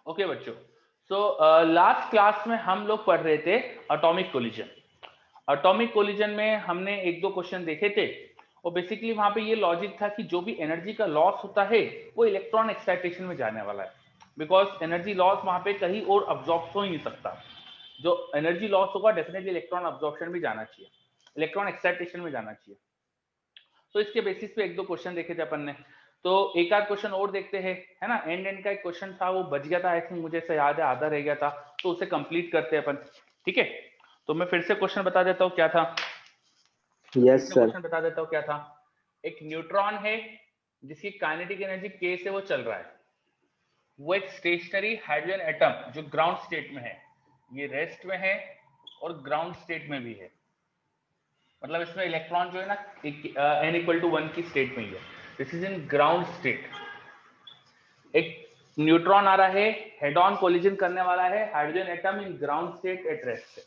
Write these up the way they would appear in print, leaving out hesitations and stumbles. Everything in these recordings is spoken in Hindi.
ओके बच्चों, सो लास्ट क्लास में हम लोग पढ़ रहे थे एटॉमिक कोलिजन। एटॉमिक कोलिजन में हमने एक दो क्वेश्चन देखे थे और बेसिकली वहां पे ये लॉजिक था कि जो भी एनर्जी का लॉस होता है वो इलेक्ट्रॉन एक्साइटेशन में जाने वाला है, बिकॉज एनर्जी लॉस वहां पे कहीं और अब्जॉर्ब हो ही नहीं सकता। जो एनर्जी लॉस होगा डेफिनेटली इलेक्ट्रॉन अब्जॉर्प्शन भी जाना चाहिए, इलेक्ट्रॉन एक्साइटेशन में जाना चाहिए। तो इसके बेसिस पे एक दो क्वेश्चन देखे थे अपन ने, तो एक आध क्वेश्चन और देखते हैं, है ना। एंड का एक क्वेश्चन था वो बच गया था, आई थिंक मुझे से याद है, आधा रह गया था, तो उसे कंप्लीट करते हैं अपन। ठीक है, तो मैं फिर से क्वेश्चन बता देता हूँ क्या था। Yes sir. क्वेश्चन बता देता हूँ क्या था। एक न्यूट्रॉन है जिसकी काइनेटिक एनर्जी k से वो चल रहा है, वो एक स्टेशनरी हाइड्रोजन एटम जो ग्राउंड स्टेट में है, ये रेस्ट में है और ग्राउंड स्टेट में भी है, मतलब इसमें इलेक्ट्रॉन जो है ना n=1 की स्टेट में ही है। This is in ground state. एक न्यूट्रॉन आ रहा है, हेड ऑन कोलिजन करने वाला है hydrogen atom in ground state at rest,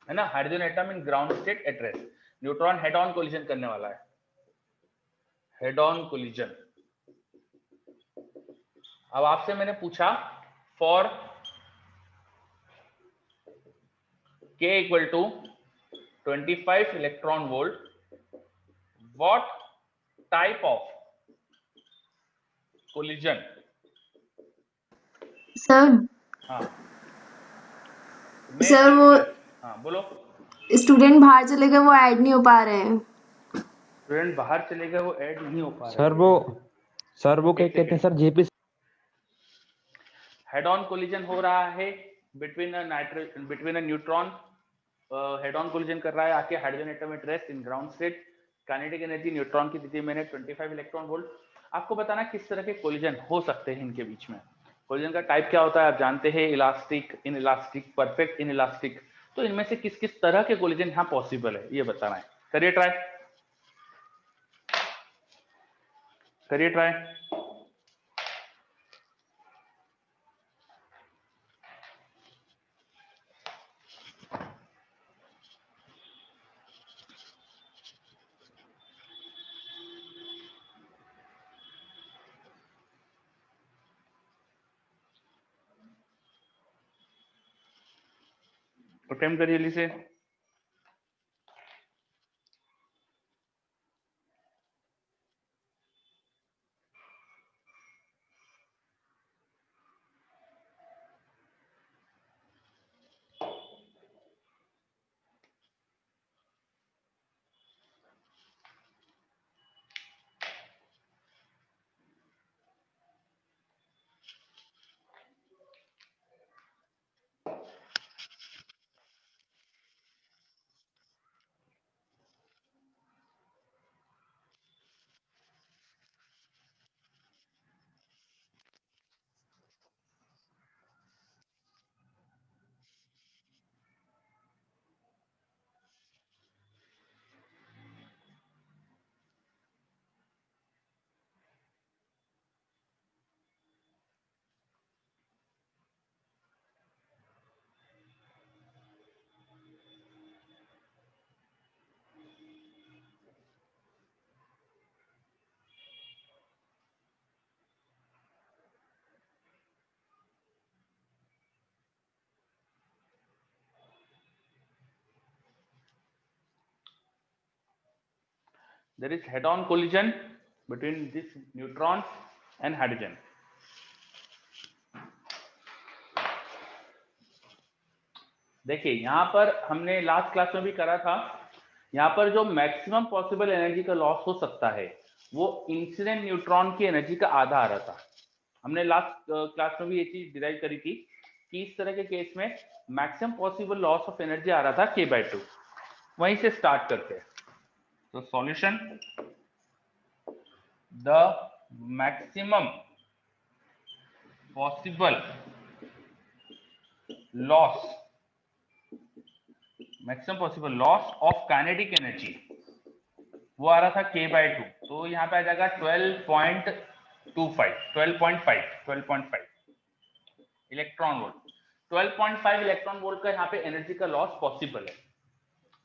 है ना। Hydrogen atom in ground state at rest, neutron head on collision करने वाला है, हेड ऑन कोलिजन। अब आपसे मैंने पूछा for k equal to 25 electron volt what type of collision. Sir हाँ सर वो हाँ बोलो। स्टूडेंट बाहर चले गए, वो ऐड नहीं हो पा रहे हैं। स्टूडेंट बाहर चले गए, वो ऐड नहीं हो पा रहे। सर वो क्या कहते हैं sir, JP head on collision हो रहा है between a neutron, head on collision कर रहा है आके hydrogen atom at rest in ground state. Kinetic energy neutron की दी थी मैंने 25 इलेक्ट्रॉन वोल्ट। आपको बताना किस तरह के कोलिजन हो सकते हैं इनके बीच में। कोलिजन का टाइप क्या होता है आप जानते हैं, elastic, in elastic, perfect in elastic. तो इनमें से किस किस तरह के कोलिजन यहाँ पॉसिबल है ये बताना है। करिए ट्राई, करिए ट्राई। अटेम्प्ट करिए जल्दी से। There is head-on collision between this neutron and hydrogen. देखिए यहाँ पर हमने लास्ट क्लास में भी करा था, यहाँ पर जो मैक्सिमम पॉसिबल एनर्जी का लॉस हो सकता है वो इंसिडेंट न्यूट्रॉन की एनर्जी का आधा आ रहा था। हमने लास्ट क्लास में भी ये चीज डिराइव करी थी कि इस तरह के केस में maximum possible loss of energy आ रहा था k/2। वहीं से स्टार्ट करते हैं। तो solution, the maximum possible loss, maximum possible loss of kinetic energy वो आ रहा था k/2। तो यहाँ पे आ जाएगा 12.5 इलेक्ट्रॉन वोल्ट। 12.5 इलेक्ट्रॉन वोल्ट का यहाँ पे एनर्जी का लॉस पॉसिबल है,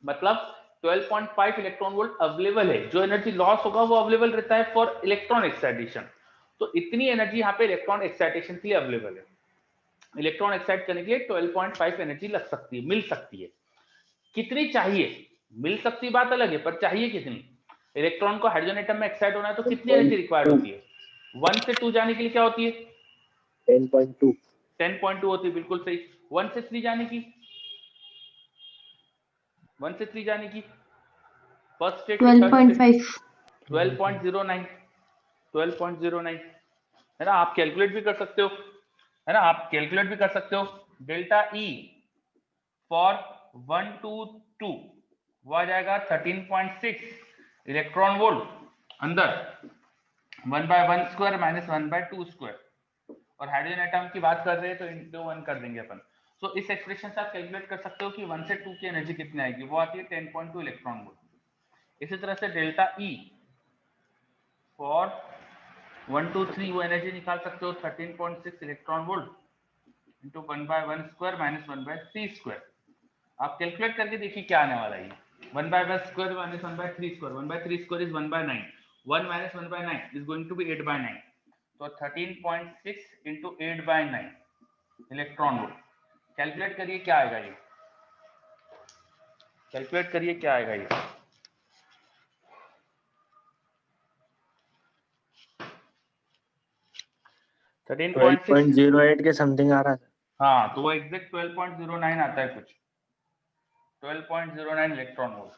मतलब 12.5 इलेक्ट्रॉन वोल्ट अवेलेबल है। जो एनर्जी लॉस होगा वो अवेलेबल रहता है फॉर इलेक्ट्रॉन एक्साइटेशन। तो इतनी एनर्जी यहाँ पे इलेक्ट्रॉन एक्साइटेशन के लिए अवेलेबल है। इलेक्ट्रॉन एक्साइट करने के लिए 12.5 एनर्जी लग सकती है, मिल सकती है। कितनी चाहिए, मिल सकती बात अलग है, पर चाहिए कितनी? इलेक्ट्रॉन को हाइड्रोजन एटम में एक्साइट होना है तो कितनी एनर्जी रिक्वायर्ड होती है? 1 से 2 जाने के लिए क्या होती है? 10.2 10.2 होती है, बिल्कुल सही। 1 से 3 जाने की, 1 से 3 जाने की, फर्स्ट स्टेट की थर्ड स्टेट 12.5 12.09 12.09 है ना। आप कैलकुलेट भी कर सकते हो, है ना, आप कैलकुलेट भी कर सकते हो। डेल्टा ई फॉर 1 to 2 वो आ जाएगा 13.6 इलेक्ट्रॉन वोल्ट अंदर, 1/1 स्क्वायर माइनस 1/2 स्क्वायर, और हाइड्रोजन एटम की बात कर रहे हैं तो इंटू 1 कर देंगे अपन। सो इस एक्सप्रेशन से आप कैलकुलेट कर सकते हो कि 1 से 2 की एनर्जी कितनी आएगी, वो आती है 10.2 इलेक्ट्रॉन वोल्ट। इसी तरह से डेल्टा ई फॉर 1 to 3 वो एनर्जी निकाल सकते हो 13.6 electron volt into 1/1 square minus 1/3 square. आप कैलकुलेट करके देखिए क्या आने वाला है। 1/1 square minus 1/3 square, 1/3 square is 1/9, 1 minus 1/9 is going to be 8/9, तो 13.6 into 8/9 इलेक्ट्रॉन वोल्ट। कैलकुलेट करिए क्या आएगा ये, कैलकुलेट करिए क्या आएगा ये। थर्टीन 12.08 के समथिंग आ रहा है। हाँ, तो वो एग्जैक्ट 12.09 आता है कुछ, 12.09 इलेक्ट्रॉन वोल्ट,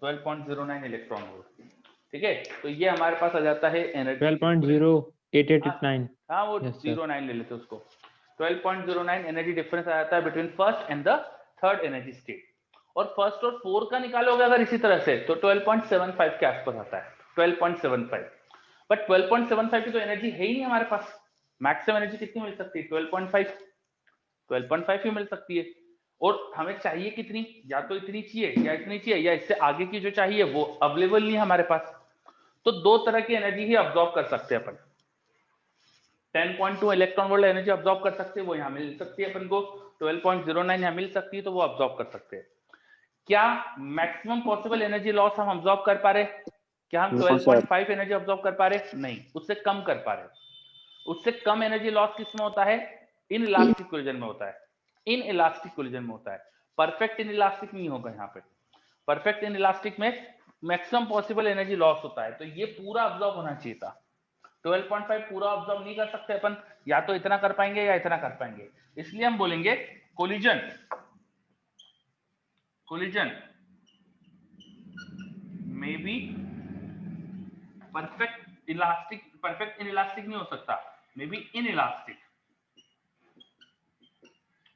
12.09 इलेक्ट्रॉन वोल्ट। ठीक है, तो ये हमारे पास आ जाता है एनर्जी 12.0889। हाँ वो Yes, sir. 09 ले लेते उसको। 12.09 एनर्जी डिफरेंस आ जाता है between first and the third energy state. और फर्स्ट और 4 का निकालोगे अगर इसी तरह से तो 12.75 के आसपास आता है, 12.75। बट 12.75 की तो एनर्जी है ही नहीं हमारे पास। मैक्सिमम एनर्जी कितनी मिल सकती है? 12.5, 12.5 ही मिल सकती है। और हमें चाहिए कितनी? या तो इतनी चाहिए या इतनी चाहिए, या इससे आगे की जो चाहिए वो अवेलेबल नहीं है हमारे पास। तो दो तरह की एनर्जी ही अब्सॉर्ब कर सकते हैं अपन। 10.2 इलेक्ट्रॉन वोल्ट एनर्जी अब्सॉर्ब कर सकते हैं, वो यहाँ मिल सकती है अपन को। 12.09 यहाँ मिल सकती है, तो वो अब्सॉर्ब कर सकते हैं। क्या मैक्सिमम पॉसिबल एनर्जी लॉस हम अब्सॉर्ब कर पा रहे? क्या हम 12.5 एनर्जी अब्सॉर्ब कर पा रहे? नहीं, उससे कम कर पा रहे। उससे कम एनर्जी लॉस किसमें होता है? इन इलास्टिक कोलिजन में होता है, इन इलास्टिक कोलिजन में होता है। परफेक्ट इन इलास्टिक नहीं होगा यहाँ पे। परफेक्ट इन इलास्टिक में मैक्सिमम पॉसिबल एनर्जी लॉस होता है, तो ये पूरा अब्सॉर्ब होना चाहिए था। 12.5 पूरा ऑब्जर्व नहीं कर सकते अपन, या तो इतना कर पाएंगे या इतना कर पाएंगे। इसलिए हम बोलेंगे collision, collision may be perfect elastic, perfect in elastic नहीं हो सकता, मे बी इन इलास्टिक।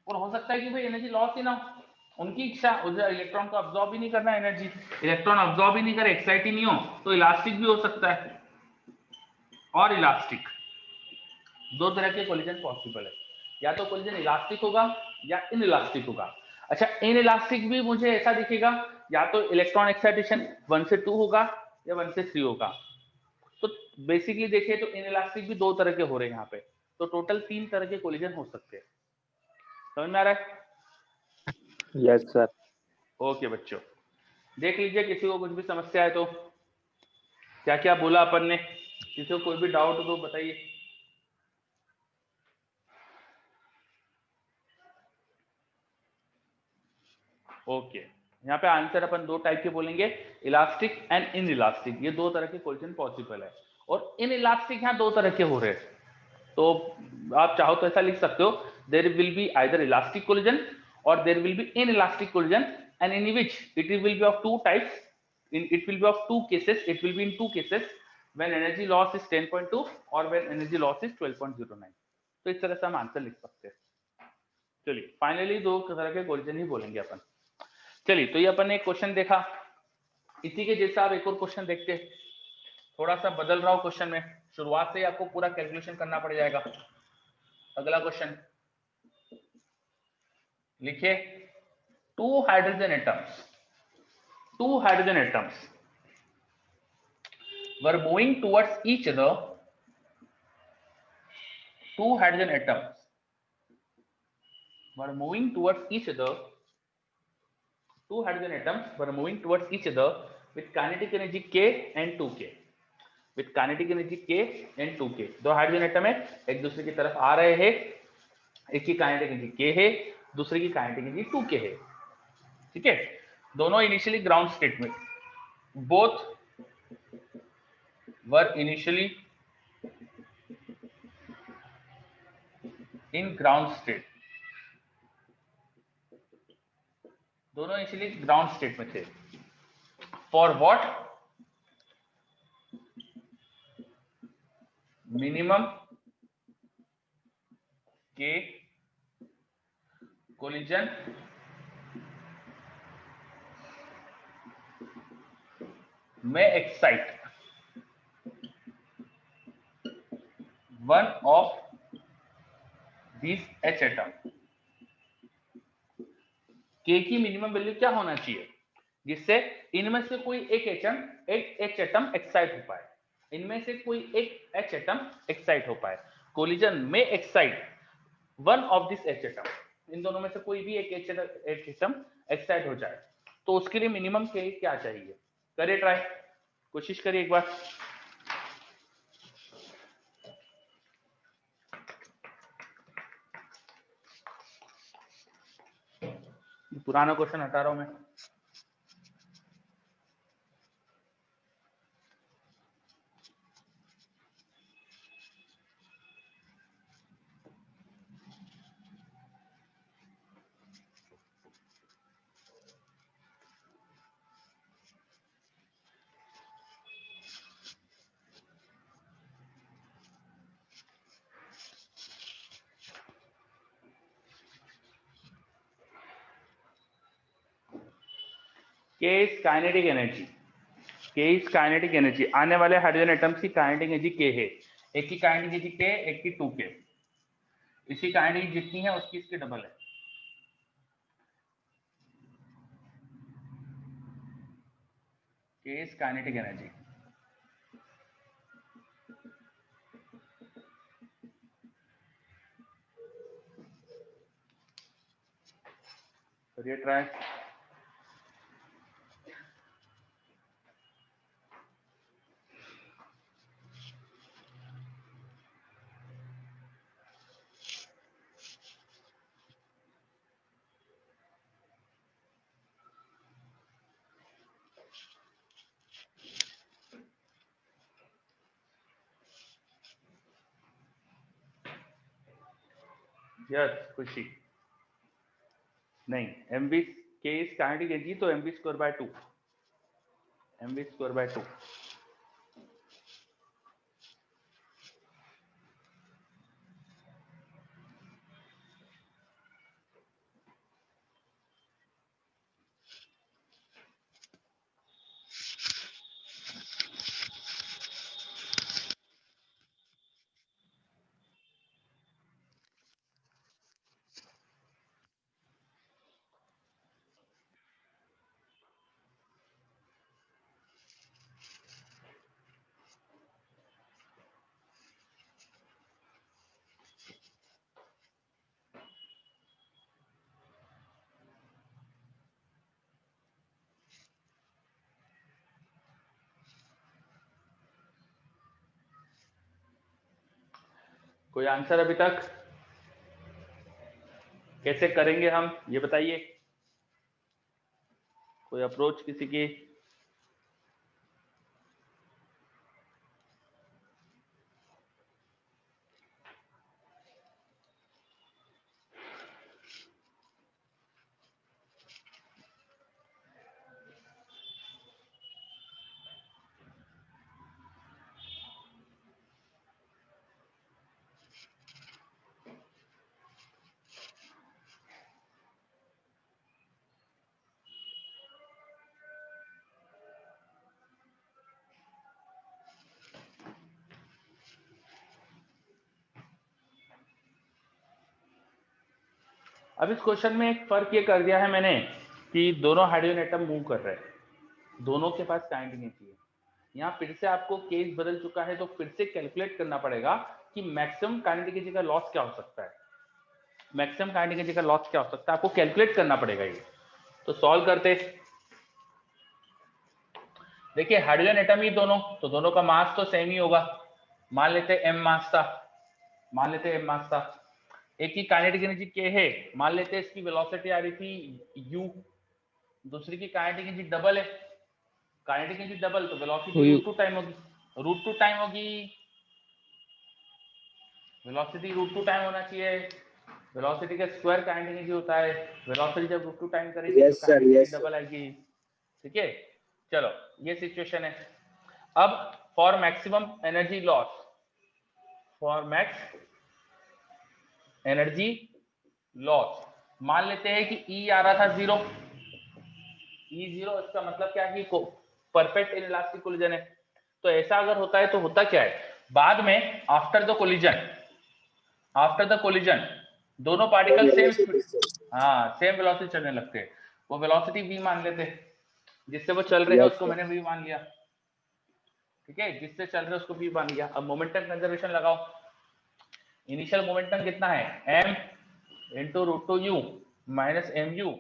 और हो सकता है कि भाई एनर्जी लॉस ही ना हो, उनकी इच्छा उधर इलेक्ट्रॉन को अब्सॉर्ब ही नहीं करना एनर्जी, इलेक्ट्रॉन अब्सॉर्ब ही नहीं करे, एक्साइट ही नहीं हो, तो इलास्टिक भी हो सकता है। और इलास्टिक दो तरह के कोलिजन पॉसिबल है, या तो कोलिजन इलास्टिक होगा या इन इलास्टिक होगा। अच्छा, इन इलास्टिक भी मुझे ऐसा दिखेगा, या तो इलेक्ट्रॉन एक्साइटेशन 1 से 2 होगा या 1 से 3 होगा। तो बेसिकली देखिए तो इन इलास्टिक भी दो तरह के हो रहे हैं यहाँ पे, तो टोटल 3 तरह के कोलिजन हो सकते हैं। समझ में आ रहा है? Yes sir. ओके बच्चों, देख लीजिए किसी को कुछ भी समस्या है तो। क्या क्या बोला अपन ने, किसी को कोई भी डाउट हो तो बताइए। ओके, यहाँ पे आंसर अपन दो टाइप के बोलेंगे, इलास्टिक एंड इन इलास्टिक। ये दो तरह के कोलिजन पॉसिबल है, और इन इलास्टिक यहाँ दो तरह के हो रहे हैं। तो आप चाहो तो ऐसा लिख सकते हो, there will be either elastic collision or there will be inelastic collision, and in which it will be of two types, it will be of two cases, it will be in two cases when energy loss is 10.2 और when energy loss is 12.09। तो इस तरह से हम आंसर लिख सकते हैं। चलिए फाइनली दो तरह के कोलिजन ही बोलेंगे अपन। चलिए, तो ये अपन ने एक क्वेश्चन देखा, इसी के जैसा आप एक और क्वेश्चन देखते हैं। थोड़ा सा बदल रहा हूं क्वेश्चन में, शुरुआत से ही आपको पूरा कैलकुलेशन करना पड़ जाएगा। अगला क्वेश्चन लिखिए, two hydrogen atoms were moving towards each other, two hydrogen atoms were moving towards each other, two hydrogen atoms were moving towards each other with kinetic energy K and 2K, with kinetic energy K and 2K। दो हाइड्रोजन एटम है, एक दूसरे की तरफ आ रहे हैं एक की काइनेटिक एनर्जी के है, दूसरे की काइनेटिक एनर्जी 2k है। ठीक है, दोनों इनिशियली ग्राउंड स्टेट में, both were initially in ground state, दोनों इनिशियली ग्राउंड स्टेट में थे। For what? मिनिमम के कोलिजन में excite one of this H atom. K की मिनिमम वैल्यू क्या होना चाहिए जिससे इनमें से कोई एक H एटम एक्साइट हो पाए, इनमें से कोई एक H एटम एक्साइट हो पाए। कोलिजन में excite one of this H atom, इन दोनों में से कोई भी एक H एटम एक्साइट हो जाए, तो उसके लिए मिनिमम K क्या चाहिए? करिए ट्राई, कोशिश करिए एक बार। पुराना क्वेश्चन हटा रहा हूं मैं। K is kinetic energy, K is kinetic energy। आने वाले हाइड्रोजन एटम्स की काइनेटिक एनर्जी K है। एक की काइनेटिक एनर्जी K, एक की 2K। इसकी काइनेटिक जितनी है उसकी इसकी डबल है। K is kinetic energy। करिए ट्राई। यस खुशी नहीं, mv K is kinetic energy तो mv square by 2, mv square by 2। कोई आंसर अभी तक? कैसे करेंगे हम ये बताइए, कोई अप्रोच किसी की? अब इस क्वेश्चन में एक फर्क ये कर दिया है मैंने कि दोनों हाइड्रोजन एटम मूव कर रहे हैं, दोनों के पास काइनेटिक एनर्जी है। यहाँ फिर से आपको केस बदल चुका है तो फिर से कैलकुलेट करना पड़ेगा कि मैक्सिमम काइनेटिक एनर्जी का लॉस क्या हो सकता है, मैक्सिमम काइनेटिक एनर्जी का लॉस क्या हो सकता है, आपको कैलकुलेट करना पड़ेगा ये। तो सॉल्व करते, देखिए हाइड्रोजन एटम ही दोनों, तो दोनों का मास तो सेम ही होगा। मान लेते m मास था, मान लेते m मास था। एक की काइनेटिक एनर्जी k है, मान लेते हैं इसकी वेलोसिटी आ रही थी u, दूसरी की काइनेटिक एनर्जी डबल है, काइनेटिक एनर्जी डबल तो वेलोसिटी U. √2 टाइम होगी, √2 टाइम होगी, वेलोसिटी √2 टाइम होना चाहिए, वेलोसिटी का स्क्वायर काइनेटिक एनर्जी होता है, वेलोसिटी जब √2 टाइम करेंगे तो Yes sir, kinetic yes energy sir. Double आएगी। ठीक है, चलो ये सिचुएशन है। अब for maximum energy loss, for max energy loss मान लेते हैं कि E आ रहा था 0, E0, इसका मतलब क्या है कि परफेक्ट इनइलास्टिक कोलिजन है। तो ऐसा अगर होता है तो होता क्या है, बाद में आफ्टर द कोलिजन दोनों पार्टिकल सेम स्पीड, हाँ सेम वेलोसिटी चलने लगते हैं। वो वेलोसिटी v मान लेते हैं, जिससे वो चल रहे हैं Yes, उसको sir. मैंने v मान लिया। ठीक है, जिससे चल रहे हैं उसको v मान लिया। अब मोमेंटम कंजर्वेशन लगाओ, इनिशियल मोमेंटम कितना है m into √2u minus mu,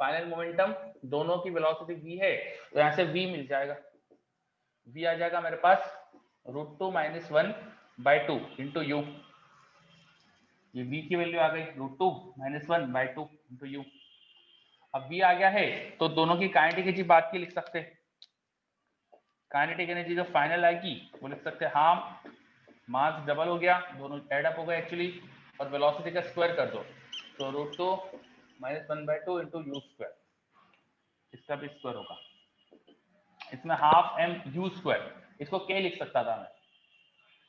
final momentum दोनों की वेलोसिटी v है तो यहाँ से v मिल जाएगा, v आ जाएगा मेरे पास √2 - 1/2 इंटू u, ये v की वैल्यू आ गई √2 - 1/2 इंटू u। अब v आ गया है तो दोनों की काइनेटिक एनर्जी बात की लिख सकते हैं, काइनेटिक एनर्जी जो फाइनल आएगी वो लिख सकते हैं हाफ, मास डबल हो गया, दोनों एड अप हो गए एक्चुअली, और वेलोसिटी का स्क्वायर कर दो तो √2 - 1/2 इंटू u स्क्वायर, इसका भी स्क्वायर होगा, इसमें हाफ m u स्क्वायर, इसको k लिख सकता था मैं,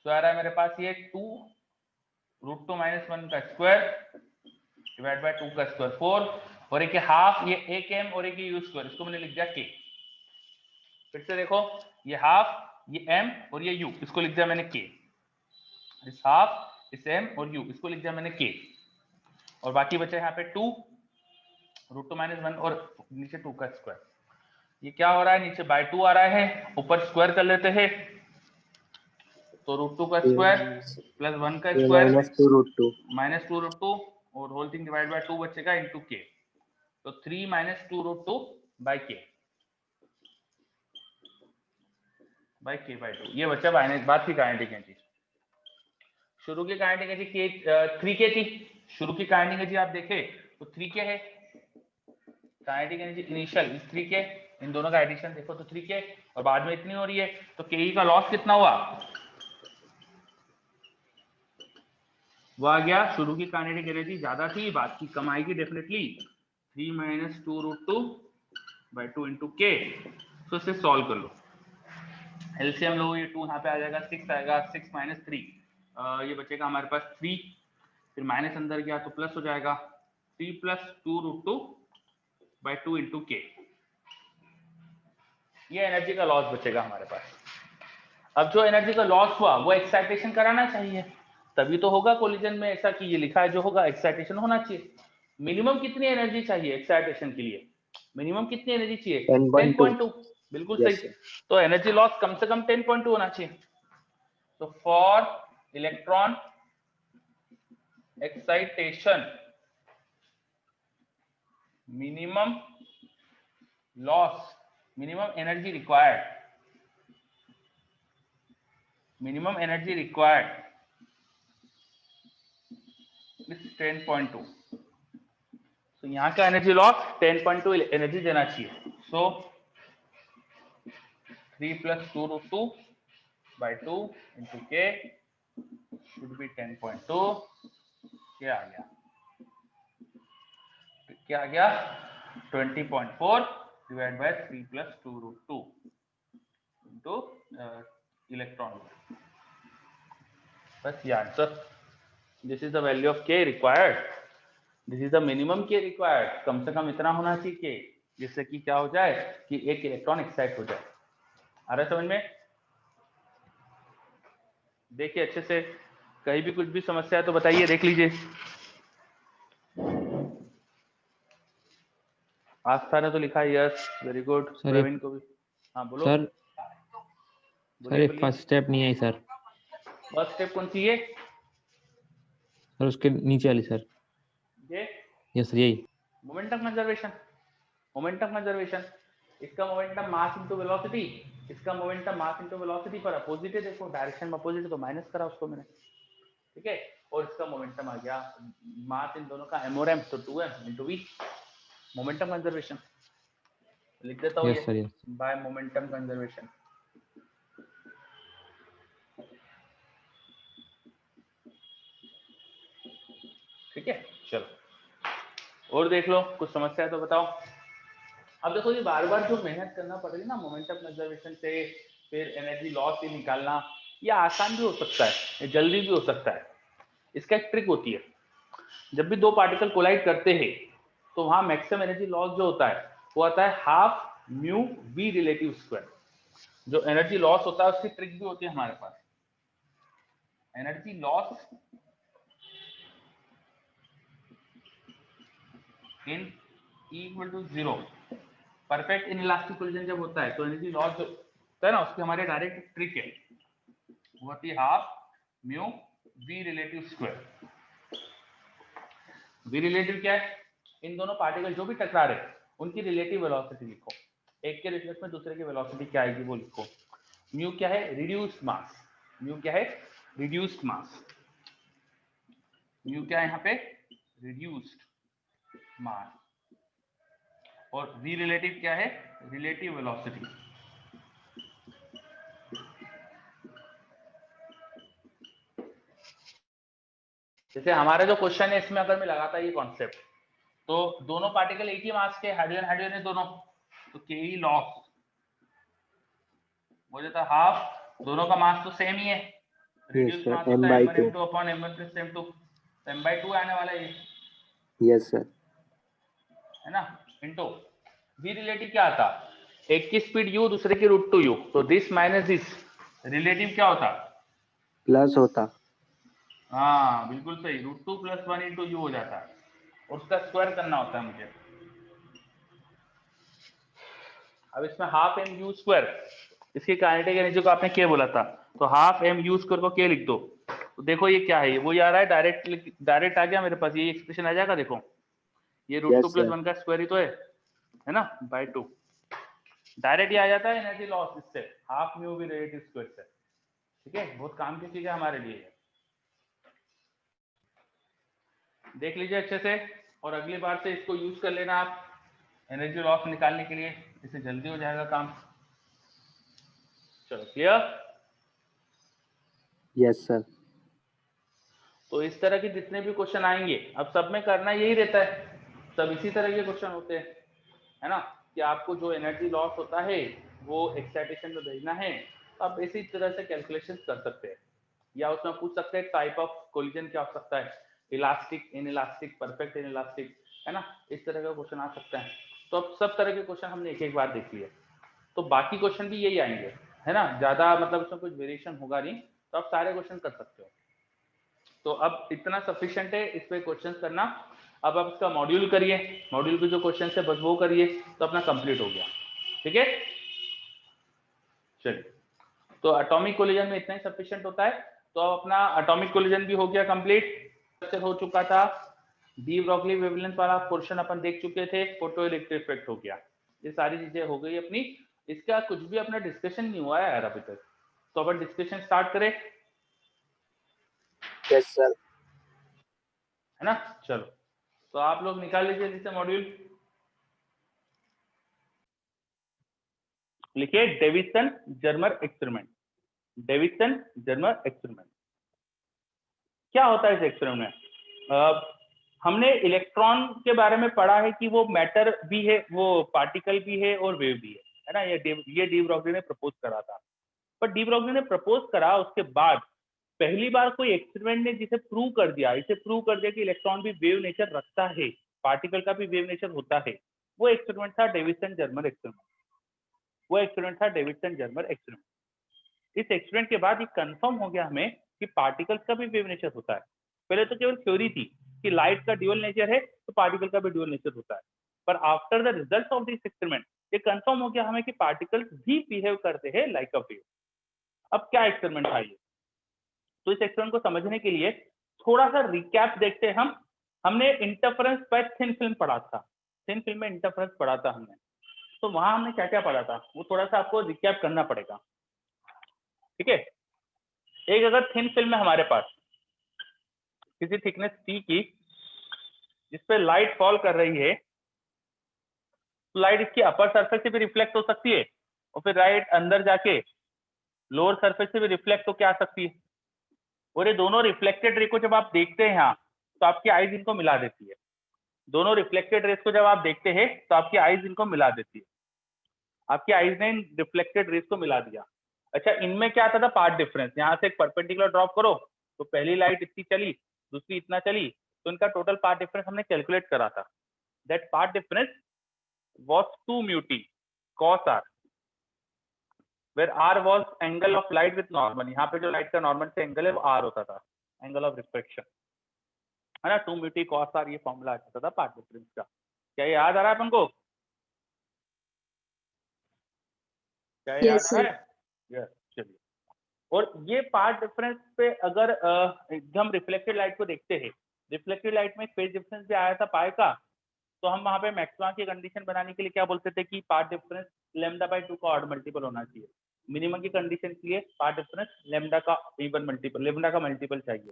तो आ रहा है मेरे पास ये 2 √2 - 1 का स्क्वायर डिवाइड बाय 2 का स्क्वायर 4, और एक हाफ, ये एक m और एक u स्क्वायर, इसको मैंने लिख दिया k। फिर से देखो, ये हाफ, ये m और ये u, इसको लिख दिया मैंने k, इस हाफ, इस m और u, इसको लिख दिया मैंने k, और बाकी बचा यहाँ पे 2 √2 - 1 और नीचे 2 का स्क्वायर। ये क्या हो रहा है, नीचे बाय 2 आ रहा है, ऊपर स्क्वायर कर लेते हैं, तो √2 का स्क्वायर प्लस 1 का स्क्वायर -2 -2 √2 और होल थिंग डिवाइड बाय 2 बचेगा इंटू k, तो 3 - 2 √2 बाय k बाय 2, ये बचा बात की काइनेटिक एनर्जी। शुरू की काइनेटिक एनर्जी 3k थी, शुरू की काइनेटिक एनर्जी आप देखें तो 3k है, काइनेटिक एनर्जी इनिशियल 3k, इन दोनों का एडिशन देखो तो 3k, और बाद में इतनी हो रही है, तो ke का लॉस कितना हुआ, वो आ गया, शुरू की काइनेटिक एनर्जी ज्यादा थी, बाद की कम आएगी डेफिनेटली, 3 - 2 √2 बाय 2 इंटू k। तो इसे सॉल्व कर लो, एलसीएम लो, ये 2 यहाँ पे आ जाएगा, 6 आएगा, 6 - 3 ये बचेगा हमारे पास 3, फिर माइनस अंदर गया तो प्लस हो जाएगा, 3 + 2 √2 बाय 2 इंटू k, ये एनर्जी का लॉस बचेगा हमारे पास। अब जो एनर्जी का लॉस हुआ वो एक्साइटेशन कराना चाहिए, तभी तो होगा कोलिजन में, ऐसा कि ये लिखा है जो होगा एक्साइटेशन होना चाहिए। मिनिमम कितनी एनर्जी चाहिए एक्साइटेशन के लिए, मिनिमम कितनी एनर्जी चाहिए 10.2. 10.2, बिल्कुल Yes, सही, sir. तो एनर्जी लॉस कम से कम 10.2 होना चाहिए। तो for electron excitation minimum loss, minimum energy required is 10.2, तो यहाँ का एनर्जी लॉस 10.2 एनर्जी देना चाहिए। So 3 + 2 √2 by 2 into k should be 10.2, क्या आ गया, 20.4 डिवाइड बाय 3 + 2 √2 इंटू इलेक्ट्रॉन, बस ये answer, this is the value of k required, this is the minimum k required, कम से कम इतना होना चाहिए k, जिससे कि क्या हो जाए कि एक इलेक्ट्रॉन एक्साइट हो जाए। आ रहा है समझ में, देखिए अच्छे से, कहीं भी कुछ भी समस्या है तो बताइए, देख लीजिए। आस्था ने तो लिखा है यस, वेरी गुड, प्रवीण को भी, हाँ बोलो सर, बोलिए फर्स्ट स्टेप नहीं आई सर, फर्स्ट स्टेप कौन सी है सर उसके नीचे वाली सर, ये यस यही, मोमेंटम कंजर्वेशन, इसका मोमेंटम मास इनटू वेलोसिटी, इसका मोमेंटम मास इनटू वेलोसिटी पर अपोजिट है, देखो डायरेक्शन में अपोजिट है तो माइनस करा उसको मैंने, ठीक है। और इसका मोमेंटम आ गया, मास इन दोनों का m और m, तो 2m into v, momentum conservation. लिख देता हूँ यस सर ये यस। By momentum conservation. ठीक है, चलो और देख लो, कुछ समस्या है तो बताओ। अब देखो ये बार बार जो मेहनत करना पड़ेगी ना मोमेंटम कंजर्वेशन से, फिर एनर्जी लॉस से निकालना, ये आसान भी हो सकता है, ये जल्दी भी हो सकता है। इसका एक ट्रिक होती है, जब भी दो पार्टिकल कोलाइड करते हैं तो वहां मैक्सिमम एनर्जी लॉस जो होता है वो आता है half mu v relative square. जो एनर्जी लॉस होता है उसकी ट्रिक भी होती है हमारे पास। Energy loss in E equal to 0, perfect inelastic collision जब होता है तो एनर्जी लॉस जो होता है ना उसकी हमारे डायरेक्ट ट्रिक है, वो होती है half mu v relative square. V relative क्या है? इन दोनों पार्टिकल जो भी टकरा रहे हैं उनकी रिलेटिव वेलोसिटी लिखो, एक के रिस्पेक्ट में दूसरे की वेलोसिटी क्या आएगी वो लिखो। म्यू क्या है? रिड्यूस्ड मास। म्यू क्या है? रिड्यूस्ड मास। म्यू क्या है यहाँ पे? रिड्यूस्ड मास। और वी रिलेटिव क्या है? Relative velocity. जैसे हमारा जो क्वेश्चन है इसमें अगर मैं लगाता ये कॉन्सेप्ट, तो दोनों पार्टिकल एक ही मास के, हाइड्रोजन हाइड्रोजन है दोनों, तो के ई लॉस हो जाता है हाफ, दोनों का मास तो सेम ही है, यस रिड्यूस सर, मास होता है m1 m/2। m2 upon m1 plus m2, तो m/2 आने वाला है ये, यस सर। है ना, इनटू वी रिलेटिव क्या आता, एक की स्पीड u दूसरे की √2u, तो दिस माइनस दिस, रिलेटिव क्या होता? प्लस होता। हाँ बिल्कुल सही, √2 प्लस 1 इंटू यू हो जाता है, और उसका स्क्वायर करना होता है मुझे। अब इसमें हाफ एम यू स्क्वायर, इसकी काइनेटिक एनर्जी को आपने क्या बोला था, तो हाफ एम यू स्क्वायर को क्या लिख दो, तो देखो ये क्या है, ये वही आ रहा है, डायरेक्ट आ गया मेरे पास, ये एक्सप्रेशन आ जाएगा, देखो ये √2 यस प्लस सर। 1 का स्क्वायर ही तो है ना, बाय 2, डायरेक्ट ये आ जाता है एनर्जी लॉस इससे, हाफ म्यू भी रिलेटिव स्क्वायर से। ठीक है, बहुत काम की चीज है हमारे लिए, देख लीजिए अच्छे से, और अगली बार से इसको यूज कर लेना आप एनर्जी लॉस निकालने के लिए, इससे जल्दी हो जाएगा काम। चलो क्लियर? Yes sir. तो इस तरह के जितने भी क्वेश्चन आएंगे, अब सब में करना यही रहता है, सब इसी तरह के क्वेश्चन होते हैं, है ना, कि आपको जो एनर्जी लॉस होता है वो एक्साइटेशन में भेजना है, तो आप इसी तरह से कैलकुलेशन कर सकते हैं, या उसमें पूछ सकते हैं टाइप ऑफ कोलिजन क्या हो सकता है, elastic, in elastic, perfect in elastic, है ना, इस तरह का क्वेश्चन आ सकता है। तो अब सब तरह के क्वेश्चन हमने एक एक बार देख लिए, तो बाकी क्वेश्चन भी यही आएंगे, है ना, ज्यादा मतलब इसमें कुछ वेरिएशन होगा नहीं, तो आप सारे क्वेश्चन कर सकते हो। तो अब इतना सफिशिएंट है इस पे क्वेश्चन करना। अब आप इसका मॉड्यूल करिए, मॉड्यूल के जो क्वेश्चन है बस वो करिए, तो अपना कंप्लीट हो गया। ठीक है, चलिए, तो एटॉमिक कोलिजन में इतना ही सफिशिएंट होता है, तो अब अपना एटॉमिक कोलिजन भी हो गया कंप्लीट हो चुका था, डी ब्रॉगली वेवलेंथ वाला पोर्शन अपन देख चुके थे, फोटो इलेक्ट्रिक इफेक्ट हो गया, ये सारी चीजें हो गई अपनी। इसका कुछ भी अपना डिस्कशन नहीं हुआ है यार अभी तक, तो अपन डिस्कशन स्टार्ट करें, यस सर। है ना। चलो, तो आप लोग निकाल लीजिए जैसे मॉड्यूल, लिखिए Davisson Germer experiment. Davisson Germer experiment क्या होता है इस एक्सपेरिमेंट में? हमने इलेक्ट्रॉन के बारे में पढ़ा है कि वो मैटर भी है, वो पार्टिकल भी है और वेव भी है ना, ये डी ब्रॉगली ने प्रपोज करा था। पर डी ब्रॉगली ने प्रपोज करा, उसके बाद पहली बार कोई एक्सपेरिमेंट ने जिसे प्रूव कर दिया, इसे प्रूव कर दिया कि इलेक्ट्रॉन भी वेव नेचर रखता है, पार्टिकल का भी वेव नेचर होता है, वो एक्सपेरिमेंट था डेविसन जर्मर एक्सपेरिमेंट। वो एक्सपेरिमेंट था डेविसन जर्मर एक्सपेरिमेंट। इस एक्सपेरिमेंट के बाद ये कंफर्म हो गया हमें कि पार्टिकल्स का भी वेव नेचर होता है। पहले तो केवल थ्योरी थी कि लाइट का ड्यूअल नेचर है तो पार्टिकल का भी ड्यूअल नेचर होता है, पर after the result of this experiment ये कंफर्म हो गया हमें कि पार्टिकल्स भी बिहेव करते हैं लाइक अ वेव। अब क्या एक्सपेरिमेंट था ये, तो इस एक्सपेरिमेंट को समझने के लिए थोड़ा सा रिकैप देखते हैं हम। हमने इंटरफेरेंस बाय थिन फिल्म पढ़ा था, थिन फिल्म में इंटरफेरेंस पढ़ा था हमने, तो वहां हमने क्या क्या पढ़ा था वो थोड़ा सा आपको रिकैप करना पड़ेगा। ठीक है, एक अगर थिन फिल्म है हमारे पास, किसी थिकनेस टी की जिसपे लाइट फॉल कर रही है, तो लाइट इसकी अपर सरफेस से भी रिफ्लेक्ट हो सकती है और फिर राइट अंदर जाके लोअर सरफेस से भी रिफ्लेक्ट होकर आ सकती है। और ये दोनों रिफ्लेक्टेड रे को जब आप देखते हैं यहाँ, तो आपकी आईज इनको मिला देती है। दोनों रिफ्लेक्टेड रेस को जब आप देखते हैं तो आपकी आईज इनको मिला देती है। आपकी आईज ने रिफ्लेक्टेड रेस को मिला दिया। अच्छा, इनमें क्या आता था पार्ट डिफरेंस, यहाँ से एक परपेंडिकुलर ड्रॉप करो तो पहली लाइट इतनी चली, दूसरी इतना चली, तो इनका टोटल पार्ट डिफरेंस हमने कैलकुलेट करा था। That path difference was 2 mu t cos r, where r was angle of light with normal। यहाँ पे जो लाइट का नॉर्मल से एंगल है वो r होता था, एंगल ऑफ रिफ्लेक्शन, है ना। 2 mu t cos r ये फॉर्मूला आता था पार्ट डिफरेंस का। क्या ये याद आ रहा है अपन को? क्या ये याद Yes, आ sir. रहा है? यस, चलिए। और ये पार्ट डिफरेंस पे अगर हम रिफ्लेक्टेड लाइट को देखते हैं, रिफ्लेक्टेड लाइट में फेज डिफरेंस भी आया था पाई का, तो हम वहां पे मैक्सिमा की कंडीशन बनाने के लिए क्या बोलते थे कि पार्ट डिफरेंस लैम्डा बाय 2 का ऑड मल्टीपल होना चाहिए। मिनिमम की कंडीशन के लिए पार्ट डिफरेंस लैम्डा का इवन मल्टीपल, लैम्डा का मल्टीपल चाहिए।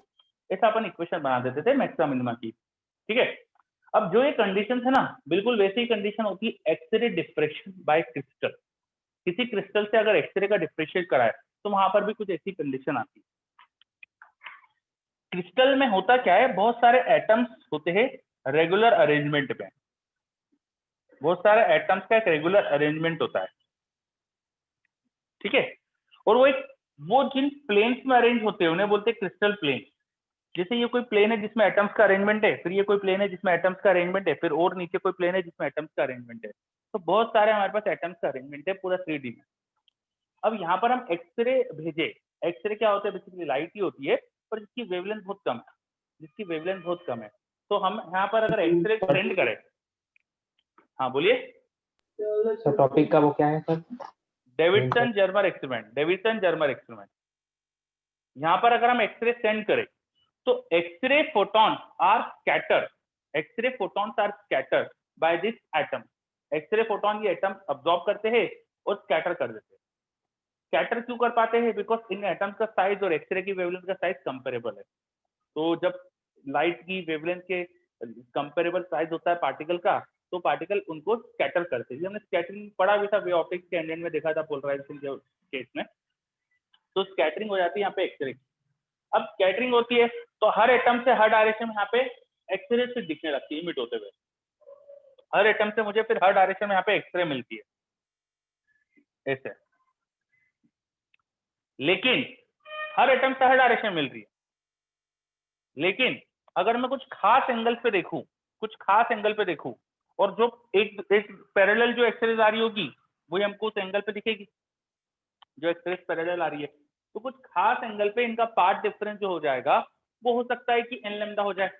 ऐसा अपन इक्वेशन बना देते थे मैक्सिमा मिनिमा की, ठीक है। अब जो ये कंडीशन है ना, बिल्कुल वैसी ही कंडीशन होती है एक्सरे डिफ्रेक्शन बाय क्रिस्टल। किसी क्रिस्टल से अगर एक्सरे का डिफ्रेक्शन कराए तो वहां पर भी कुछ ऐसी कंडीशन आती है। क्रिस्टल में होता क्या है, बहुत सारे एटम्स होते हैं रेगुलर अरेंजमेंट में, बहुत सारे एटम्स का एक रेगुलर अरेंजमेंट होता है, ठीक है। और वो जिन प्लेन्स में अरेंज होते हैं उन्हें बोलते हैं क्रिस्टल प्लेन। जैसे ये कोई प्लेन है जिसमें एटम्स का अरेंजमेंट है, फिर ये कोई प्लेन है जिसमें एटम्स का अरेंजमेंट है, फिर और नीचे कोई प्लेन है जिसमें एटम्स का अरेंजमेंट है। तो बहुत सारे हमारे पास एटम्स का अरेंजमेंट है पूरा 3D में। अब यहाँ पर हम एक्सरे भेजे, एक्सरे क्या होता है, बेसिकली लाइट ही होती है पर जिसकी वेवलेंथ बहुत कम है, जिसकी वेवलेंथ बहुत कम है। तो हम यहाँ पर अगर एक्सरे सेंड करें, हाँ बोलिए सर टॉपिक का वो क्या है sir? Davidson Germer experiment, Davidson Germer experiment. यहाँ पर अगर हम एक्सरे सेंड करें तो X-ray photon are scattered, X-ray photons are scattered by this atom. X-ray photon ये एटम अब्सॉर्ब करते हैं और स्कैटर कर देते हैं। स्कैटर क्यों कर पाते हैं? बिकॉज इन एटम्स का साइज और एक्सरे की वेवलेंथ का साइज कंपेरेबल है। तो जब लाइट की वेवलेंथ के कंपेरेबल साइज होता है पार्टिकल का, तो पार्टिकल उनको स्कैटर करते हैं। हमने स्कैटरिंग पढ़ा भी था वे ऑप्टिक्स के एंड में, देखा था पोलराइजेशन के केस में। तो स्कैटरिंग हो जाती है यहाँ पे एक्सरे की। अब स्कैटरिंग होती है तो हर एटम से हर डायरेक्शन में यहाँ पे एक्सरे से दिखने लगती है, इमिट होते हुए। हर एटम से मुझे फिर हर डायरेक्शन में यहाँ पे एक्सरे मिलती है ऐसे। लेकिन हर एटम से हर डायरेक्शन मिल रही है, लेकिन अगर मैं कुछ खास एंगल पे देखूं, कुछ खास एंगल पे देखूं, और जो एक पैरेलल जो एक्सरेज आ रही होगी वो हमको उस एंगल पे दिखेगी, जो एक्सरेज पैरेलल आ रही है। तो कुछ खास एंगल पे इनका पार्ट डिफरेंस जो हो जाएगा वो हो सकता है कि n लैम्डा हो जाए।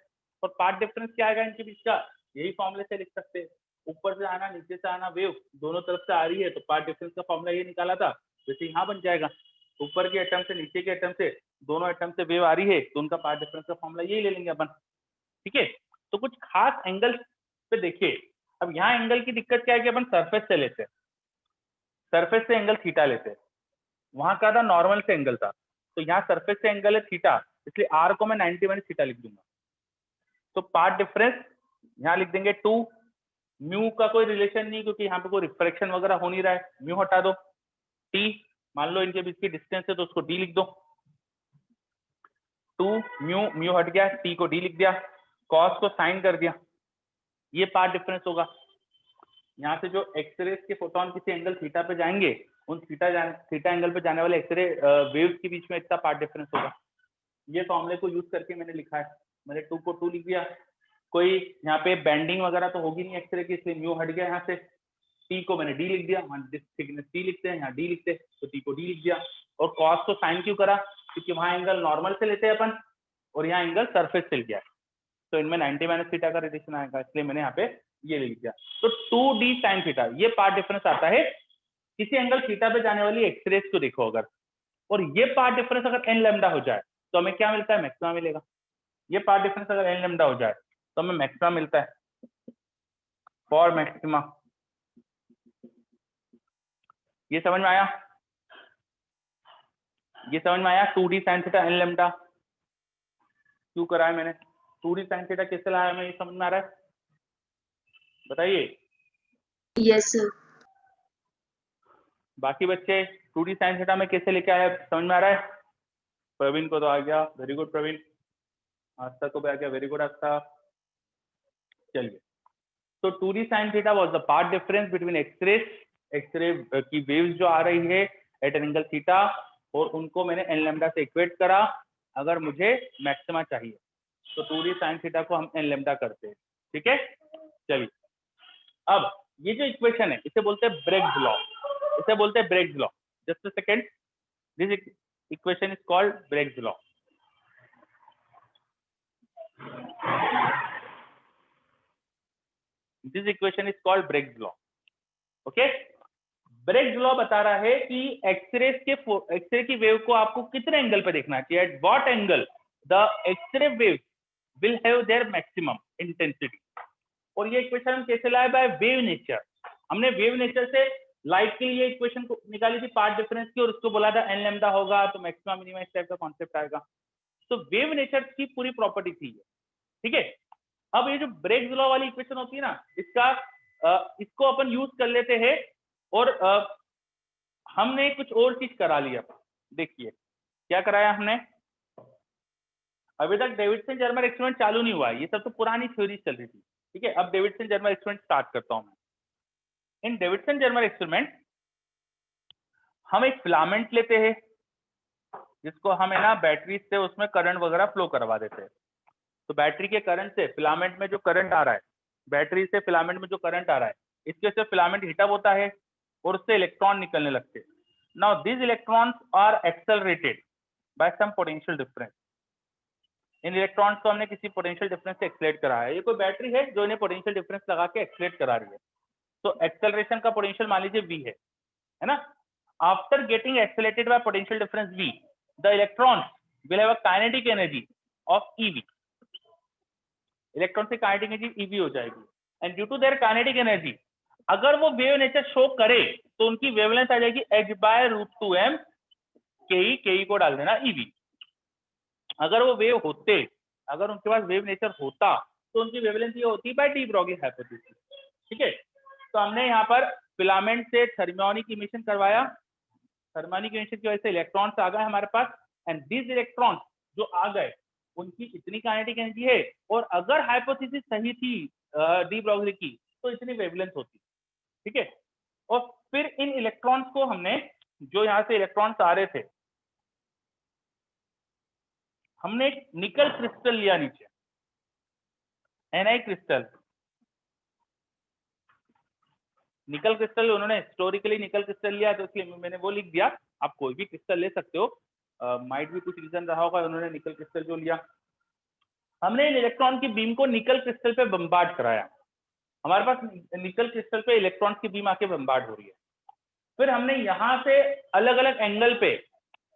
और पार्ट डिफरेंस क्या आएगा इनके बीच का, यही फॉर्मूले से लिख सकते हैं। ऊपर से आना नीचे से आना वेव दोनों तरफ से आ रही है, तो पार्ट डिफरेंस का फॉर्मूला ये निकाला था, जैसे यहाँ बन जाएगा। ऊपर के एटम से नीचे के एटम से, दोनों एटम से वेव आ रही है, तो उनका पार्ट डिफरेंस का फॉर्मूला यही ले लेंगे अपन, ठीक है। तो कुछ खास एंगल पे देखिए। अब यहाँ एंगल की दिक्कत क्या है कि अपन सरफेस से लेते हैं, सरफेस से एंगल थीटा लेते हैं। वहां क्या था, नॉर्मल से एंगल था, तो यहाँ सरफेस से एंगल है थीटा, इसलिए आर को मैं 90 माइनस थीटा लिख दूंगा। तो पार्ट डिफरेंस यहाँ लिख देंगे 2। म्यू का कोई रिलेशन नहीं, क्योंकि यहाँ पे कोई रिफ्रैक्शन वगैरह हो नहीं रहा है। म्यू हटा दो, टी मान लो इनके बीच की डिस्टेंस है तो उसको डी लिख दो। 2 म्यू, म्यू हट गया, टी को डी लिख दिया, कॉस को साइन कर दिया। ये पार्ट डिफरेंस होगा। यहाँ से जो एक्सरे के फोटोन किसी एंगल थीटा पे जाएंगे, उन थीटा एंगल पे जाने वाले एक्सरे वेव्स के बीच में इतना पार्ट डिफरेंस होगा। ये फॉर्मूले को यूज करके मैंने लिखा है, मैंने 2 को 2 लिख दिया। कोई यहाँ पे बेंडिंग वगैरह तो होगी नहीं एक्सरे की, इसलिए म्यू हट गया यहाँ से। टी को मैंने डी लिख दिया, थिकनेस टी लिखते हैं, यहाँ डी लिखते हैं, तो टी को डी लिख दिया। और कॉस को साइन क्यों करा, क्योंकि वहां एंगल नॉर्मल से लेते हैं अपन और यहाँ एंगल सरफेस से लिया है, तो इनमें 90 माइनस थीटा का रिलेशन आएगा, इसलिए मैंने यहाँ पे ये लिख दिया। तो 2d साइन थीटा ये पार्ट डिफरेंस आता है किसी एंगल थीटा पे जाने वाली एक्सरेज को देखो अगर, और ये पार्ट डिफरेंस अगर n लैम्डा हो जाए तो हमें क्या मिलता है, मैक्सिमा मिलेगा। ये पार्ट डिफरेंस अगर n लैम्डा हो जाए तो हमें मैक्सिमा मिलता है, फॉर मैक्सिमा। ये समझ में आया, ये समझ में आया 2d sine theta n lambda. क्यों करा है मैंने? 2d sin थीटा कैसे लाया मैं, ये समझ में आ रहा है? बताइए। Yes sir. बाकी बच्चे 2d sin थीटा में कैसे लेके आया, समझ में आ रहा है? प्रवीण को तो आ गया, वेरी गुड प्रवीण। आस्था को भी आ गया, वेरी गुड आस्था। चलिए, तो 2d sin theta was the path difference between X-ray की वेव्स जो आ रही है एट एन एंगल थीटा, और उनको मैंने एन लैम्डा से इक्वेट करा अगर मुझे मैक्सिमा चाहिए। तो 2d sin थीटा को हम एन लैम्डा करते हैं, ठीक है। चलिए, अब ये जो इक्वेशन है इसे बोलते हैं ब्रेग्स लॉ, इसे बोलते हैं Bragg's law. Just a second, this equation is called Bragg's law. This equation is called Bragg's law, okay. Bragg's law बता रहा है कि एक्सरे की वेव को आपको कितने एंगल पे देखना चाहिए, at what angle the X-ray wave will have their maximum intensity. और ये इक्वेशन हम कैसे लाए? By wave nature. हमने वेव नेचर से लाइट के लिए इक्वेशन को निकाली थी पाथ डिफरेंस की, और उसको बोला था एन लैम्डा होगा तो मैक्सिमम मिनिमम इस टाइप का कॉन्सेप्ट आएगा। तो वेव नेचर की पूरी प्रॉपर्टी थी, ठीक है। अब ये जो ब्रेग्स लॉ वाली इक्वेशन होती है ना, इसको अपन यूज कर लेते हैं, और हमने कुछ और चीज करा लिया। देखिए क्या कराया हमने। अभी तक डेविडसन जर्मर एक्सपेरिमेंट चालू नहीं हुआ है, ये सब तो पुरानी थ्योरी चल रही थी, ठीक है। अब डेविडसन जर्मर एक्सपेरिमेंट स्टार्ट करता हूं मैं। इन डेविडसन जर्मर एक्सपेरिमेंट हम एक फिलामेंट लेते हैं, जिसको हम है ना बैटरी से उसमें करंट वगैरह फ्लो करवा देते हैं। तो बैटरी के करंट से फिलामेंट में जो करंट आ रहा है, बैटरी से फिलामेंट में जो करंट आ रहा है, इसके से फिलामेंट हीटअप होता है और उससे इलेक्ट्रॉन निकलने लगते हैं। Now these electrons are accelerated by some potential difference. इन इलेक्ट्रॉन्स को हमने किसी पोटेंशियल डिफरेंस से एक्सेलरेट करा है। ये कोई बैटरी है जो इन्हें पोटेंशियल डिफरेंस लगा के एक्सेलरेट करा रही है। तो एक्सेलरेशन का पोटेंशियल मान लीजिए v है ना। After getting accelerated by potential difference v, the electrons will have a kinetic energy of ev। Electron से काइनेटिक एनर्जी ev हो जाएगी, and due to their kinetic energy अगर वो वेव नेचर शो करे तो उनकी वेवलेंथ आ जाएगी h/√2m ke को डाल देना ev। अगर वो वेव होते, अगर उनके पास वेव नेचर होता तो उनकी वेवलेंथ ये होती बाय डी ब्रॉगली हाइपोथेसिस, ठीक है। तो हमने यहाँ पर फिलामेंट से थर्मियोनिक इमिशन करवाया, थर्मियोनिक इमिशन की वजह से इलेक्ट्रॉन्स आ गए हमारे पास, एंड दिस इलेक्ट्रॉन्स जो आ गए उनकी इतनी काइनेटिक एनर्जी है, और अगर हाइपोथेसिस सही थी डी ब्रॉगली की तो इतनी वेवलेंथ होती, ठीक है। और फिर इन इलेक्ट्रॉन्स को हमने, जो यहाँ से इलेक्ट्रॉन्स आ रहे थे, हमने एक निकल क्रिस्टल लिया नीचे, Ni क्रिस्टल। निकल क्रिस्टल उन्होंने हिस्टोरिकली निकल क्रिस्टल लिया तो इसलिए मैंने वो लिख दिया। आप कोई भी क्रिस्टल ले सकते हो, माइट भी कुछ रीजन रहा होगा उन्होंने निकल क्रिस्टल जो लिया। हमने इन इलेक्ट्रॉन की बीम को निकल क्रिस्टल पे बम्बार्ड कराया। हमारे पास निकल क्रिस्टल पे इलेक्ट्रॉन की बीम आके बम्बार्ड हो रही है। फिर हमने यहाँ से अलग अलग एंगल पे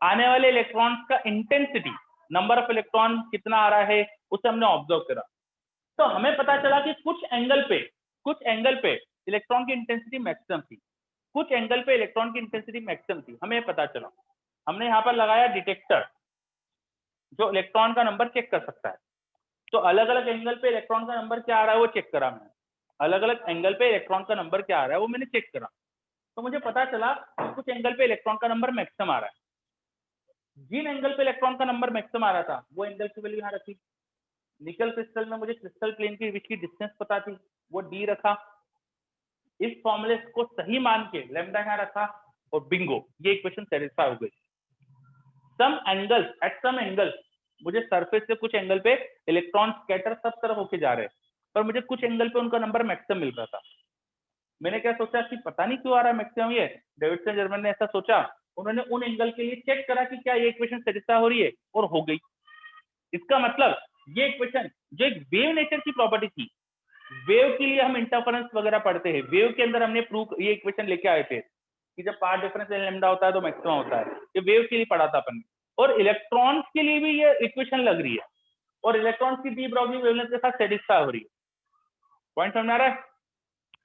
आने वाले इलेक्ट्रॉन्स का इंटेंसिटी, नंबर ऑफ इलेक्ट्रॉन कितना आ रहा है, उसे हमने ऑब्जर्व करा। तो हमें पता चला कि कुछ एंगल पे इलेक्ट्रॉन की इंटेंसिटी मैक्सिमम थी, कुछ एंगल पे इलेक्ट्रॉन की इंटेंसिटी मैक्सिमम थी, हमें पता चला। हमने यहाँ पर लगाया डिटेक्टर जो इलेक्ट्रॉन का नंबर चेक कर सकता है। तो अलग अलग एंगल पे इलेक्ट्रॉन का नंबर क्या आ रहा है वो चेक करा मैंने, अलग अलग एंगल पे इलेक्ट्रॉन का नंबर क्या आ रहा है वो मैंने चेक करा। तो मुझे पता चला कि कुछ एंगल पे इलेक्ट्रॉन का नंबर मैक्सिमम आ रहा है। जिन एंगल पे इलेक्ट्रॉन का नंबर मैक्सिमम आ रहा था वो एंगल की वैल्यू यहाँ रखी। निकल क्रिस्टल में मुझे क्रिस्टल प्लेन के बीच की डिस्टेंस पता थी, वो डी रखा। इस फॉर्मूले को सही मान के लैम्डा यहाँ रखा, और बिंगो, ये इक्वेशन सेटिस्फाई हो गई। सम एंगल्स, एट सम एंगल्स मुझे सरफेस से कुछ एंगल पे इलेक्ट्रॉन स्कैटर सब तरफ होके जा रहे हैं, पर मुझे कुछ एंगल पे उनका नंबर मैक्सिमम मिल रहा था। मैंने क्या सोचा कि पता नहीं क्यों आ रहा है मैक्सिमम ये। डेविडसन जर्मन ने ऐसा सोचा, उन्होंने उन एंगल के लिए चेक करा कि क्या ये इक्वेशन सेटिस्फाई हो रही है, और हो गई। इसका मतलब ये इक्वेशन जो एक वेव नेचर की प्रॉपर्टी थी, वेव के लिए हम इंटरफेरेंस वगैरह पढ़ते हैं, वेव के अंदर हमने प्रूव ये इक्वेशन लेके आए थे कि जब पाथ डिफरेंस लैम्डा होता है तो मैक्सिमम होता है। ये वेव के लिए पढ़ा था अपन ने, और इलेक्ट्रॉन्स के लिए भी ये इक्वेशन लग रही है, और इलेक्ट्रॉन्स की डी ब्रॉगली वेवलेंथ के साथ सेटिस्फाई हो रही है। पॉइंट समझ आ रहा है?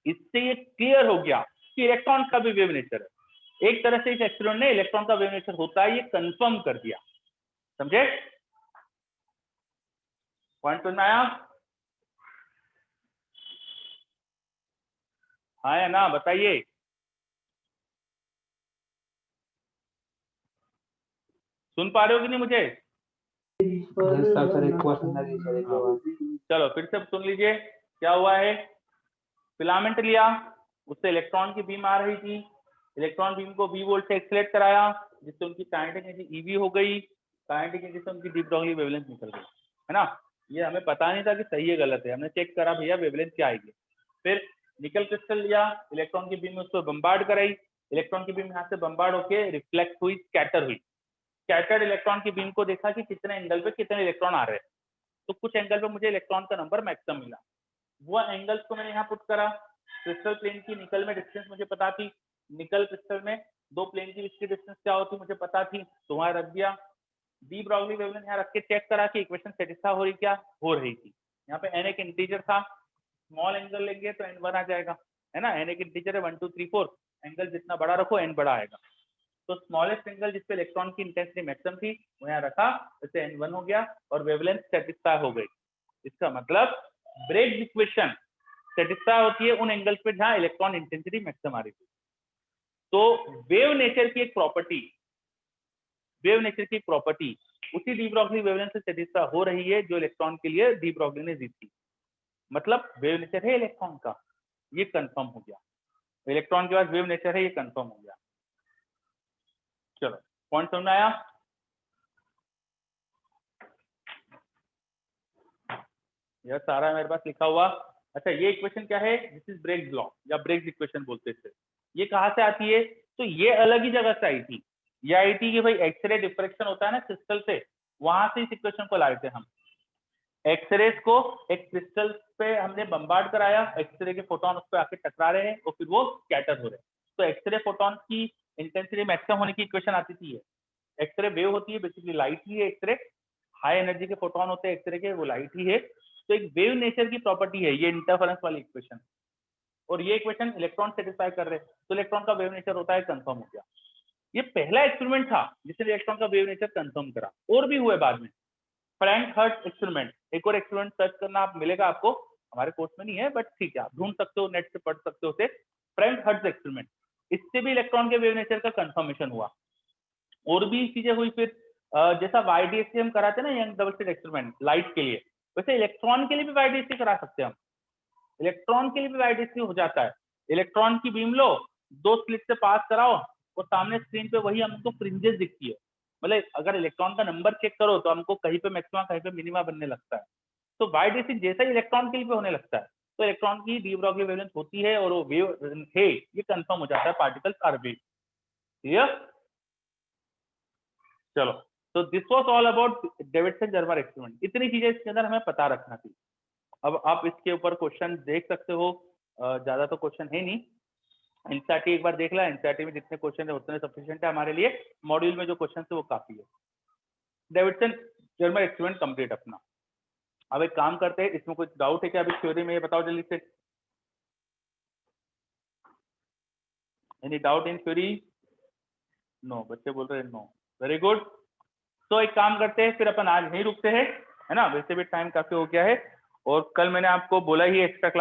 इससे ये क्लियर हो गया कि इलेक्ट्रॉन का भी वेव नेचर है। एक तरह से इस एक्सपेरिमेंट ने इलेक्ट्रॉन का वेव नेचर होता है ये कंफर्म कर दिया। समझे? पॉइंट समझ में आया? हाँ या ना बताइए। सुन पा रहे हो कि नहीं मुझे? सर एक बार सुनना दीजिए, एक बार। चलो फिर से सुन लीजिए। क्या हुआ है, फिलामेंट लिया, उससे इलेक्ट्रॉन की बीम आ रही थी, इलेक्ट्रॉन बीम को बी वोल्ट से एक्सीलरेट कराया, जिससे उनकी काइनेटिक एनर्जी ईवी हो गई, काइनेटिक एनर्जी से उनकी डी ब्रॉगली वेवलेंथ निकल गई, है ना। ये हमें पता नहीं था कि सही है गलत है, हमने चेक करा भैया वेवलेंथ क्या आएगी। फिर निकल क्रिस्टल लिया, इलेक्ट्रॉन की बीम में उसको बम्बार्ड कराई, इलेक्ट्रॉन की बीम यहाँ से बम्बार्ड होके रिफ्लेक्ट हुई, स्कैटर हुई। स्कैटर्ड इलेक्ट्रॉन की बीम को देखा कि कितने एंगल पे कितने इलेक्ट्रॉन आ रहे हैं, तो कुछ एंगल पे मुझे इलेक्ट्रॉन का नंबर मैक्सिमम मिला। वो एंगल्स को मैंने यहाँ पुट करा। क्रिस्टल प्लेन की निकल में डिस्टेंस मुझे पता थी, निकल क्रिस्टल में दो प्लेन की इसकी डिस्टेंस क्या होती मुझे पता थी, तो वहां रख दिया। डी ब्रॉगली वेवलेंथ यहाँ रख के चेक करा कि इक्वेशन सेटिस्फाई हो रही क्या हो रही थी। यहाँ पे n एक इंटीजर था, स्मॉल एंगल लेंगे तो n1 आ जाएगा, है ना। n एक इंटीजर है 1 2 3 4, एंगल जितना बड़ा रखो n बड़ा आएगा। तो स्मॉलेस्ट एंगल जिसपे इलेक्ट्रॉन की इंटेंसिटी मैक्सिमम थी वो यहाँ रखा, इससे n1 हो गया और वेवलेंथ सेटिस्फाई हो गई। इसका मतलब ब्रेग्स इक्वेशन सेटिस्फाई होती है उन एंगल्स पे जहां इलेक्ट्रॉन इंटेंसिटी मैक्सिमम आ रही थी। तो वेव नेचर की एक प्रॉपर्टी, वेव नेचर की प्रॉपर्टी उसी डी ब्रॉगली वेवलेंथ से सेटिस्फाई हो रही है जो इलेक्ट्रॉन के लिए डी ब्रॉगली ने दी थी। मतलब वेव नेचर है इलेक्ट्रॉन का, ये कंफर्म हो गया। इलेक्ट्रॉन के पास वेव नेचर है, ये कंफर्म हो गया। चलो पॉइंट समझ में आया? यह सारा मेरे पास लिखा हुआ। अच्छा ये इक्वेशन क्या है, दिस इज ब्रेग्स लॉ या ब्रेग्स इक्वेशन बोलते थे। ये कहाँ से आती है, तो ये अलग ही जगह से आई थी। ये आई थी कि भाई एक्सरे डिफ्रेक्शन होता है ना क्रिस्टल से, वहां से इस इक्वेशन को लाए थे हम। एक्सरेज को एक क्रिस्टल पे हमने बम्बार्ड कराया, एक्सरे के फोटोन उस पर आके टकरा रहे हैं और फिर वो स्कैटर हो रहे हैं। तो एक्सरे फोटोन की इंटेंसिटी मैक्सिमम होने की इक्वेशन आती थी। एक्सरे वेव होती है, बेसिकली लाइट ही है एक्सरे, हाई एनर्जी के फोटोन होते हैं एक्सरे के, वो लाइट ही है। तो एक वेव नेचर की प्रॉपर्टी है ये इंटरफेरेंस वाली इक्वेशन, और ये इक्वेशन इलेक्ट्रॉन सेटिस्फाई कर रहे हैं, तो इलेक्ट्रॉन का वेव नेचर होता है, कंफर्म हो गया। ये पहला एक्सपेरिमेंट था जिसने इलेक्ट्रॉन का वेव नेचर कंफर्म करा, और भी हुए बाद में। फ्रैंक हर्ट्ज एक्सपेरिमेंट, एक और एक्सपेरिमेंट सर्च करना आप मिलेगा आपको, हमारे कोर्स में नहीं है बट ठीक है आप ढूंढ सकते हो, नेट से पढ़ सकते हो उसे। फ्रैंक हर्ट्ज एक्सपेरिमेंट, इससे भी इलेक्ट्रॉन के वेव नेचर का कंफर्मेशन हुआ। और भी चीजें हुई फिर, जैसा YDSC हम कराते हैं ना young double slit experiment light के लिए, वैसे इलेक्ट्रॉन के लिए भी YDSC करा सकते हैं हम। इलेक्ट्रॉन के लिए भी YDSC हो जाता है। इलेक्ट्रॉन की बीम लो, दो स्लिट से पास कराओ और सामने स्क्रीन पे वही हमको फ्रिंजेस दिखती है। मतलब अगर इलेक्ट्रॉन का नंबर चेक करो तो हमको कहीं पे मैक्सिमा कहीं पे मिनिमा बनने लगता है। तो YDSC जैसा ही इलेक्ट्रॉन के लिए होने लगता है, तो इलेक्ट्रॉन की डी ब्रॉगली वेवलेंथ होती है और वो वेव है, ये कंफर्म हो जाता है, पार्टिकल्स आर वेव। क्लियर? चलो, तो this was all about Davidson Germer experiment. इतनी चीजें इसके अंदर हमें पता रखना थी। अब आप इसके ऊपर क्वेश्चन देख सकते हो, ज्यादा तो क्वेश्चन है नहीं। एनसीईआरटी एक बार देख ला, एनसीईआरटी में जितने क्वेश्चन है उतने सफिशिएंट है हमारे लिए, मॉड्यूल में जो क्वेश्चन है वो काफी है। डेविडसन जर्मर एक्सपेरिमेंट कंप्लीट अपना। अब एक काम करते हैं, इसमें कुछ डाउट है क्या अभी थ्योरी में, ये बताओ जल्दी से। Any doubt in theory? No, बच्चे बोल रहे हैं नो। Very good. तो एक काम करते हैं, फिर अपन आज नहीं रुकते हैं, है ना, वैसे भी टाइम काफी हो गया है, और कल मैंने आपको बोला ही एक्स्ट्रा क्लास